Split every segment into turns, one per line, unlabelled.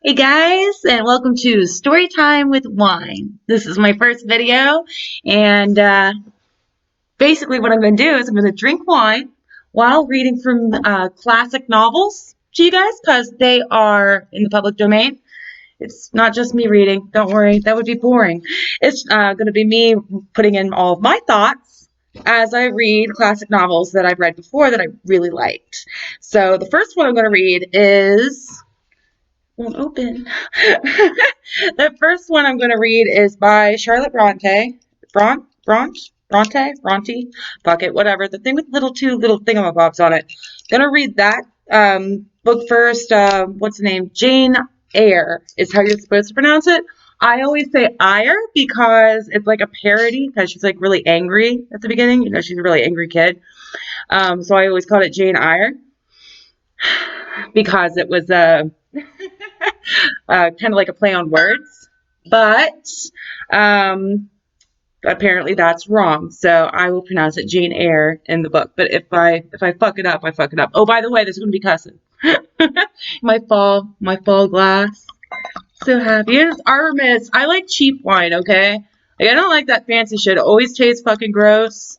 Hey guys, and welcome to Storytime with Wine. This is my first video, and basically what I'm going to do is I'm going to drink wine while reading from classic novels to you guys because they are in the public domain. It's not just me reading, don't worry, that would be boring. It's going to be me putting in all of my thoughts as I read classic novels that I've read before that I really liked. So the first one I'm going to read is... won't open. The first one I'm going to read is by Charlotte Bronte. Bronte? Fuck it, whatever. The thing with two little thingamabobs on it. Gonna read that book first. What's the name? Jane Eyre is how you're supposed to pronounce it. I always say Eyre because it's like a parody because she's like really angry at the beginning. You know, she's a really angry kid. So I always called it Jane Eyre because it was kind of like a play on words, but apparently that's wrong. So I will pronounce it Jane Eyre in the book. But if I fuck it up, I fuck it up. Oh, by the way, there's going to be cussing. my fall glass. So happy. It's Artemis. I like cheap wine. Okay, like I don't like that fancy shit. It always tastes fucking gross.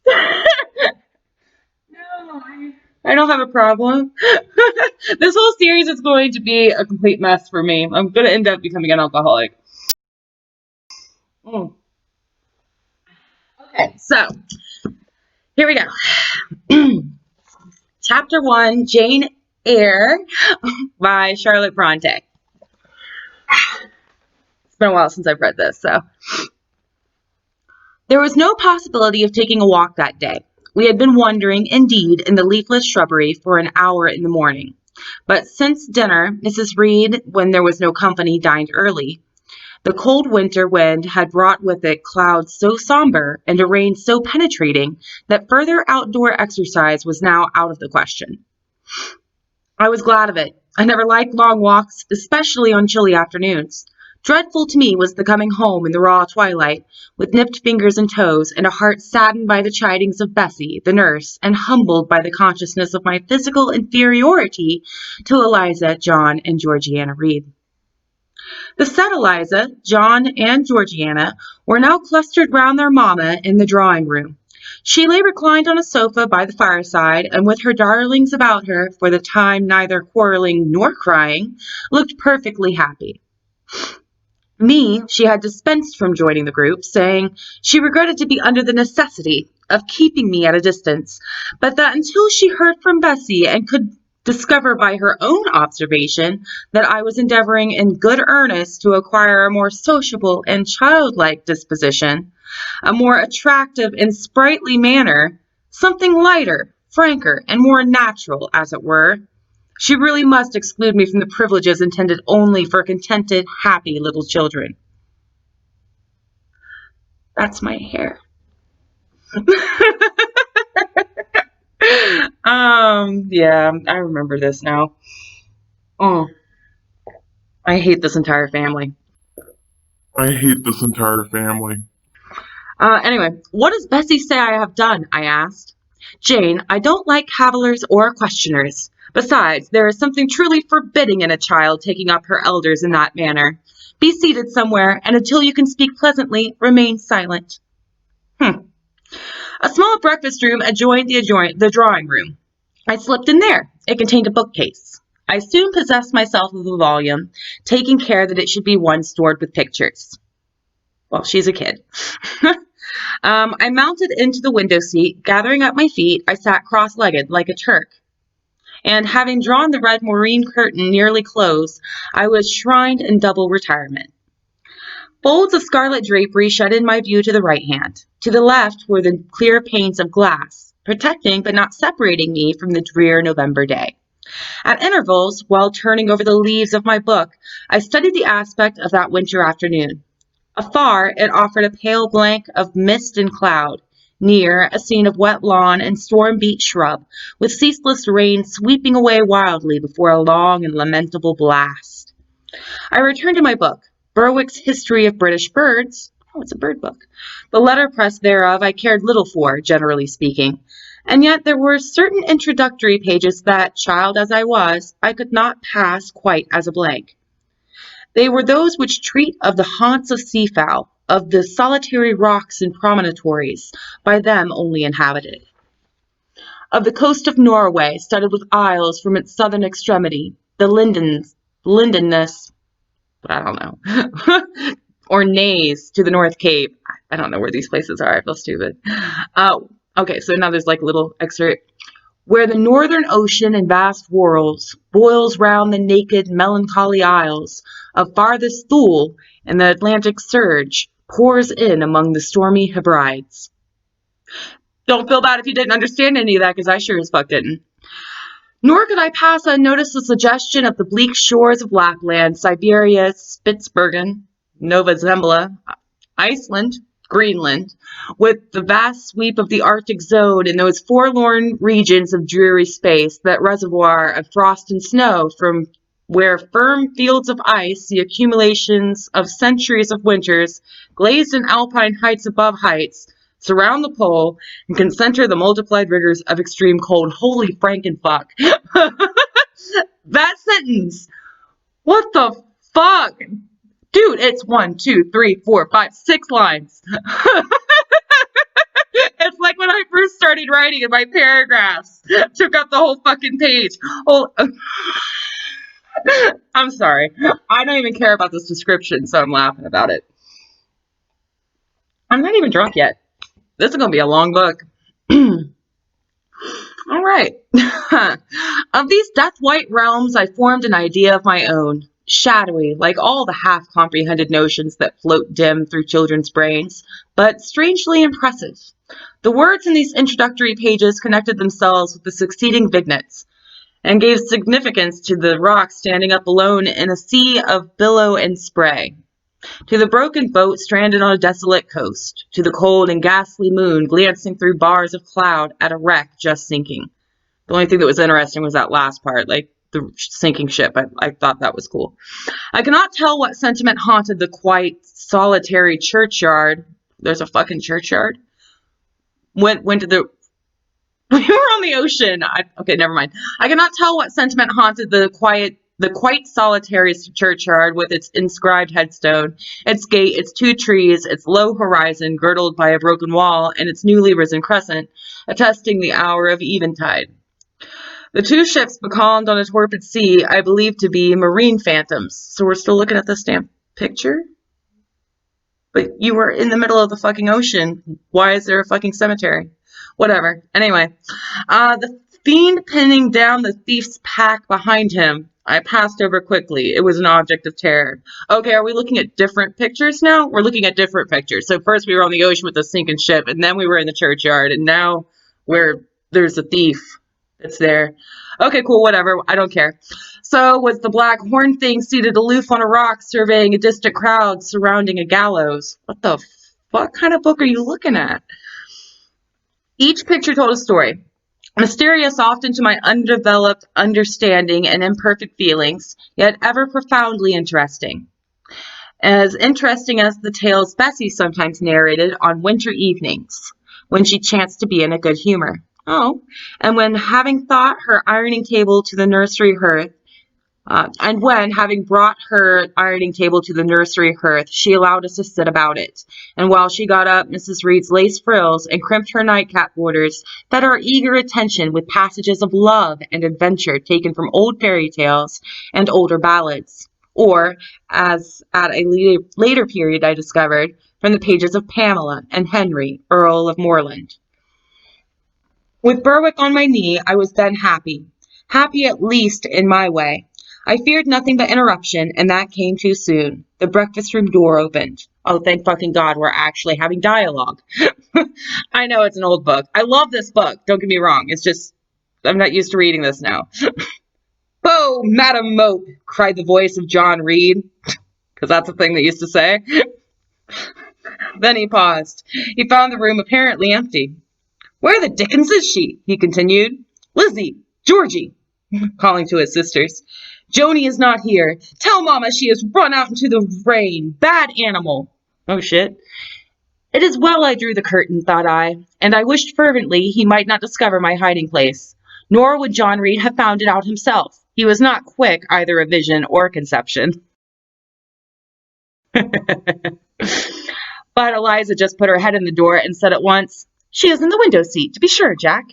No, I don't have a problem. This whole series is going to be a complete mess for me. I'm going to end up becoming an alcoholic. Okay, so here we go. Chapter 1, Jane Eyre by Charlotte Bronte. It's been a while since I've read this, so. There was no possibility of taking a walk that day. We had been wandering, indeed, in the leafless shrubbery for an hour in the morning. But since dinner, Mrs. Reed, when there was no company, dined early. The cold winter wind had brought with it clouds so somber and a rain so penetrating that further outdoor exercise was now out of the question. I was glad of it. I never liked long walks, especially on chilly afternoons. Dreadful to me was the coming home in the raw twilight, with nipped fingers and toes, and a heart saddened by the chidings of Bessie, the nurse, and humbled by the consciousness of my physical inferiority to Eliza, John, and Georgiana Reed. The said Eliza, John, and Georgiana were now clustered round their mamma in the drawing-room. She lay reclined on a sofa by the fireside, and with her darlings about her, for the time neither quarrelling nor crying, looked perfectly happy. Me, she had dispensed from joining the group, saying she regretted to be under the necessity of keeping me at a distance, but that until she heard from Bessie and could discover by her own observation that I was endeavoring in good earnest to acquire a more sociable and childlike disposition, a more attractive and sprightly manner, something lighter, franker, and more natural, as it were, she really must exclude me from the privileges intended only for contented, happy little children. That's my hair. Yeah, I remember this now. Oh, I hate this entire family. Anyway, what does Bessie say I have done? I asked. Jane, I don't like cavillers or questioners. Besides, there is something truly forbidding in a child taking up her elders in that manner. Be seated somewhere, and until you can speak pleasantly, remain silent. A small breakfast room adjoined the drawing room. I slipped in there. It contained a bookcase. I soon possessed myself of a volume, taking care that it should be one stored with pictures. Well, she's a kid. I mounted into the window seat. Gathering up my feet, I sat cross-legged like a Turk. And having drawn the red moreen curtain nearly close, I was shrined in double retirement. Folds of scarlet drapery shut in my view to the right hand. To the left were the clear panes of glass, protecting but not separating me from the drear November day. At intervals, while turning over the leaves of my book, I studied the aspect of that winter afternoon. Afar, it offered a pale blank of mist and cloud. Near, a scene of wet lawn and storm-beat shrub, with ceaseless rain sweeping away wildly before a long and lamentable blast. I returned to my book, Berwick's History of British Birds. Oh, it's a bird book. The letterpress thereof I cared little for, generally speaking, And yet there were certain introductory pages that, child as I was, I could not pass quite as a blank. They were those which treat of the haunts of seafowl, of the solitary rocks and promontories, by them only inhabited, of the coast of Norway, studded with isles from its southern extremity, the Lindenness, I don't know, or Nays to the North Cape. I don't know where these places are. I feel stupid. Okay, so now there's like a little excerpt. Where the northern ocean in vast whirls boils round the naked, melancholy isles of farthest Thule, and the Atlantic surge pours in among the stormy Hebrides. Don't feel bad if you didn't understand any of that, because I sure as fuck didn't. Nor could I pass unnoticed the suggestion of the bleak shores of Lapland, Siberia, Spitsbergen, Nova Zembla, Iceland, Greenland, with the vast sweep of the Arctic zone in those forlorn regions of dreary space, that reservoir of frost and snow from where firm fields of ice, the accumulations of centuries of winters, glazed in alpine heights above heights, surround the pole and concentre the multiplied rigors of extreme cold. Holy frankenfuck. That sentence. What the fuck? Dude, it's 1, 2, 3, 4, 5, 6 lines. It's like when I first started writing and my paragraphs took up the whole fucking page. Oh, I'm sorry. I don't even care about this description, so I'm laughing about it. I'm not even drunk yet. This is going to be a long book. All right. Of these death-white realms, I formed an idea of my own, shadowy, like all the half-comprehended notions that float dim through children's brains, but strangely impressive. The words in these introductory pages connected themselves with the succeeding vignettes, and gave significance to the rock standing up alone in a sea of billow and spray, to the broken boat stranded on a desolate coast, to the cold and ghastly moon glancing through bars of cloud at a wreck just sinking. The only thing that was interesting was that last part, like the sinking ship. I thought that was cool. I cannot tell what sentiment haunted the quite solitary churchyard. There's a fucking churchyard? Went to the... We were on the ocean. Okay, never mind. I cannot tell what sentiment haunted the quite solitary churchyard with its inscribed headstone, its gate, its 2 trees, its low horizon girdled by a broken wall, and its newly risen crescent, attesting the hour of eventide. The 2 ships becalmed on a torpid sea I believe to be marine phantoms. So we're still looking at this damn picture? But you were in the middle of the fucking ocean. Why is there a fucking cemetery? Whatever. Anyway, the fiend pinning down the thief's pack behind him, I passed over quickly. It was an object of terror. Okay, are we looking at different pictures now? We're looking at different pictures. So first we were on the ocean with the sinking ship, and then we were in the churchyard, and now there's a thief that's there. Okay, cool, whatever. I don't care. So was the black horned thing seated aloof on a rock, surveying a distant crowd surrounding a gallows. What the fuck kind of book are you looking at? Each picture told a story. Mysterious often to my undeveloped understanding and imperfect feelings, yet ever profoundly interesting. As interesting as the tales Bessie sometimes narrated on winter evenings, when she chanced to be in a good humor. Oh, and when having brought her ironing table to the nursery hearth, she allowed us to sit about it. And while she got up Mrs. Reed's lace frills and crimped her nightcap borders, fed our eager attention with passages of love and adventure taken from old fairy tales and older ballads, or, as at a later period I discovered, from the pages of Pamela and Henry, Earl of Morland. With Berwick on my knee, I was then happy at least in my way. I feared nothing but interruption, and that came too soon. The breakfast room door opened. Oh, thank fucking God, we're actually having dialogue. I know it's an old book. I love this book, don't get me wrong. It's just, I'm not used to reading this now. "Bo, Madam Mope," cried the voice of John Reed, because that's a thing they used to say. Then he paused. He found the room apparently empty. "Where the dickens is she?" he continued. "Lizzie, Georgie," calling to his sisters. "Joni is not here. Tell Mama she has run out into the rain. Bad animal." Oh, shit. It is well I drew the curtain, thought I, and I wished fervently he might not discover my hiding place. Nor would John Reed have found it out himself. He was not quick either of vision or conception. But Eliza just put her head in the door and said at once, "She is in the window seat, to be sure, Jack."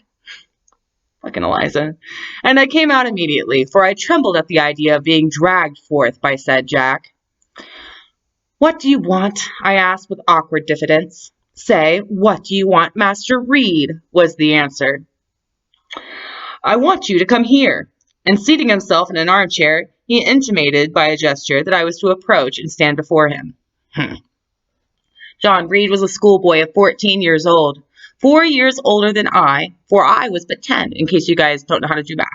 Fucking Eliza. And I came out immediately, for I trembled at the idea of being dragged forth by said Jack. "What do you want?" I asked with awkward diffidence. "Say, what do you want, Master Reed?" was the answer. "I want you to come here." And seating himself in an armchair, he intimated by a gesture that I was to approach and stand before him. John Reed was a schoolboy of 14 years old, 4 years older than I, for I was but 10, in case you guys don't know how to do math.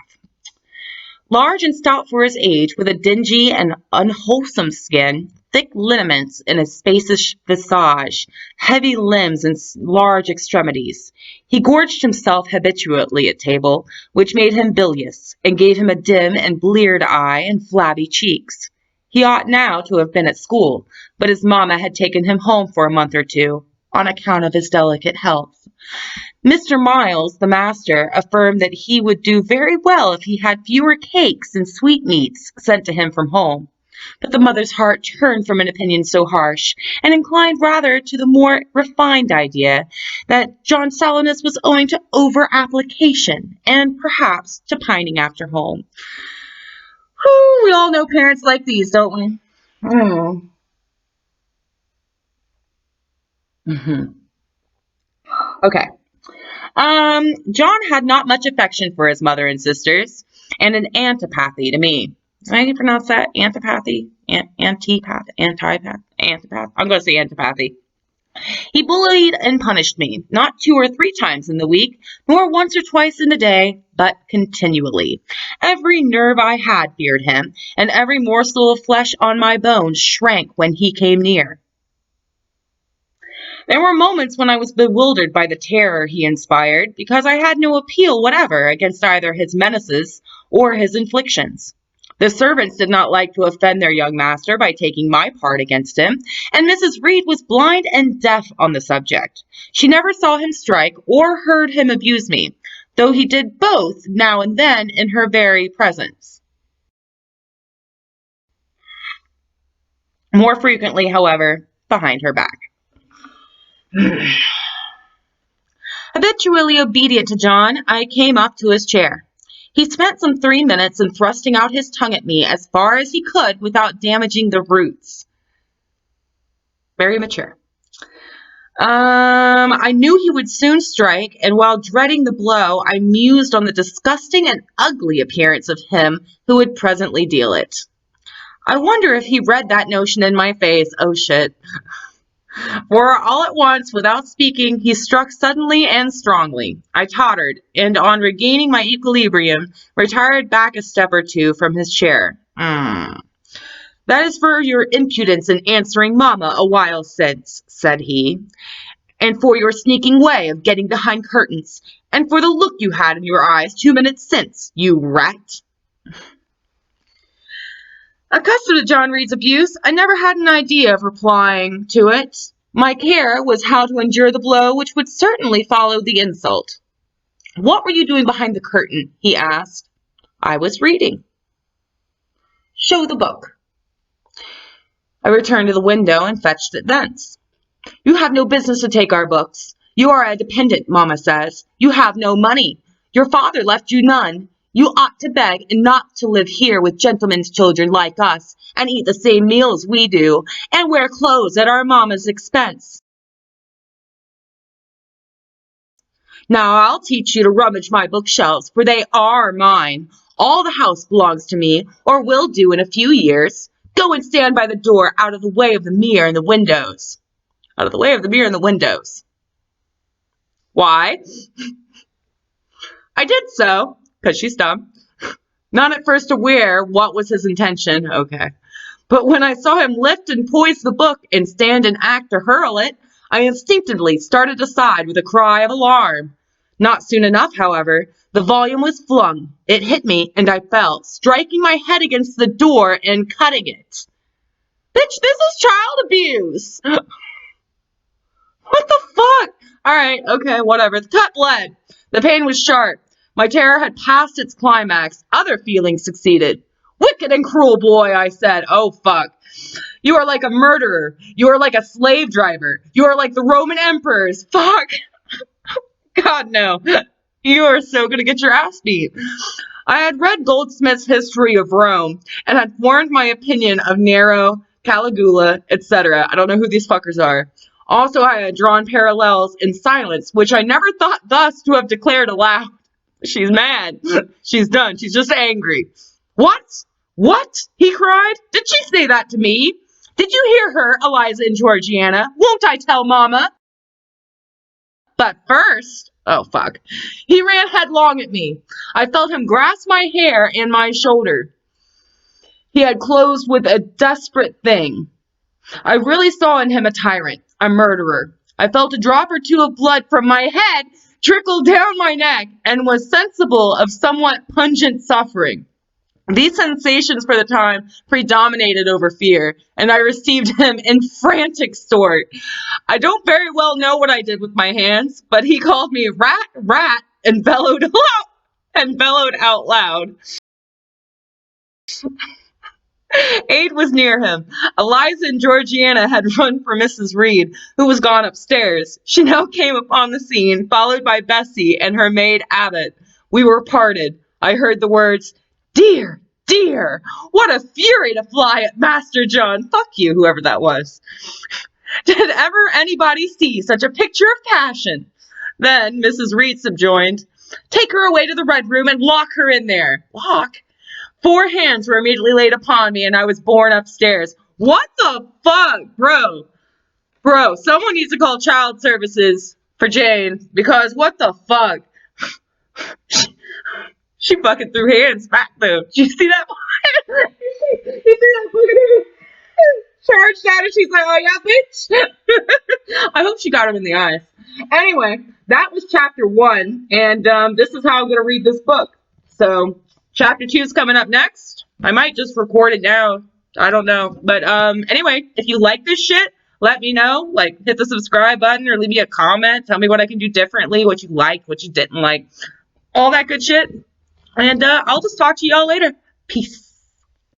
Large and stout for his age, with a dingy and unwholesome skin, thick lineaments in his spacious visage, heavy limbs and large extremities. He gorged himself habitually at table, which made him bilious, and gave him a dim and bleared eye and flabby cheeks. He ought now to have been at school, but his mamma had taken him home for a month or two, on account of his delicate health. Mr. Miles, the master, affirmed that he would do very well if he had fewer cakes and sweetmeats sent to him from home. But the mother's heart turned from an opinion so harsh, and inclined rather to the more refined idea that John Sallonis was owing to over-application, and perhaps to pining after home. Whew, we all know parents like these, don't we? Okay. John had not much affection for his mother and sisters, and an antipathy to me. How do you pronounce that? Antipathy? Antipath? Antipath? Antipath? I'm going to say antipathy. He bullied and punished me, not 2 or 3 times in the week, nor once or twice in a day, but continually. Every nerve I had feared him, and every morsel of flesh on my bones shrank when he came near. There were moments when I was bewildered by the terror he inspired, because I had no appeal whatever against either his menaces or his inflictions. The servants did not like to offend their young master by taking my part against him, and Mrs. Reed was blind and deaf on the subject. She never saw him strike or heard him abuse me, though he did both now and then in her very presence. More frequently, however, behind her back. Habitually obedient to John, I came up to his chair. He spent some 3 minutes in thrusting out his tongue at me as far as he could without damaging the roots. Very mature. I knew he would soon strike, and while dreading the blow, I mused on the disgusting and ugly appearance of him who would presently deal it. I wonder if he read that notion in my face. Oh, shit. For all at once, without speaking, he struck suddenly and strongly. I tottered, and on regaining my equilibrium, retired back a step or 2 from his chair. "That is for your impudence in answering Mamma a while since," said he, "and for your sneaking way of getting behind curtains, and for the look you had in your eyes 2 minutes since, you rat." Accustomed to John Reed's abuse, I never had an idea of replying to it. My care was how to endure the blow which would certainly follow the insult. "What were you doing behind the curtain?" he asked. "I was reading." "Show the book." I returned to the window and fetched it thence. "You have no business to take our books. You are a dependent, Mamma says. You have no money. Your father left you none. You ought to beg and not to live here with gentlemen's children like us, and eat the same meals we do, and wear clothes at our mamma's expense. Now I'll teach you to rummage my bookshelves, for they are mine. All the house belongs to me, or will do in a few years. Go and stand by the door out of the way of the mirror and the windows." Out of the way of the mirror and the windows. Why? I did so, because she's dumb. Not at first aware what was his intention. Okay. But when I saw him lift and poise the book and stand in act to hurl it, I instinctively started aside with a cry of alarm. Not soon enough, however, the volume was flung. It hit me, and I fell, striking my head against the door and cutting it. "Bitch, this is child abuse." What the fuck? All right, okay, whatever. The cut bled. The pain was sharp. My terror had passed its climax. Other feelings succeeded. Wicked and cruel boy, I said. Oh, fuck. You are like a murderer. You are like a slave driver. You are like the Roman emperors. Fuck. God, no. You are so gonna get your ass beat. I had read Goldsmith's History of Rome and had formed my opinion of Nero, Caligula, etc. I don't know who these fuckers are. Also, I had drawn parallels in silence, which I never thought thus to have declared aloud. She's mad. She's done. She's just angry. What? What? He cried. Did she say that to me? Did you hear her, Eliza and Georgiana? Won't I tell Mama? But first, oh fuck, he ran headlong at me. I felt him grasp my hair and my shoulder. He had closed with a desperate thing. I really saw in him a tyrant, a murderer. I felt a drop or two of blood from my head trickle down my neck and was sensible of somewhat pungent suffering. These sensations for the time predominated over fear, and I received him in frantic sort. I don't very well know what I did with my hands, but he called me rat, rat, and bellowed out loud. Aid was near him. Eliza and Georgiana had run for Mrs. Reed, who was gone upstairs. She now came upon the scene, followed by Bessie and her maid Abbott. We were parted. I heard the words, "Dear, dear, what a fury to fly at Master John." Fuck you, whoever that was. Did ever anybody see such a picture of passion? Then Mrs. Reed subjoined, "Take her away to the Red Room and lock her in there." Lock? 4 hands were immediately laid upon me, and I was borne upstairs. What the fuck, bro? Bro, someone needs to call child services for Jane, because what the fuck? She fucking threw hands back, though. Did you see that? You see that fucking charged at her? She's like, "Oh, yeah, bitch." I hope she got him in the eyes. Anyway, that was chapter 1, and this is how I'm going to read this book. So, chapter 2 is coming up next. I might just record it now. I don't know. But anyway, if you like this shit, let me know. Like, hit the subscribe button or leave me a comment. Tell me what I can do differently, what you liked, what you didn't like. All that good shit. And I'll just talk to y'all later. Peace.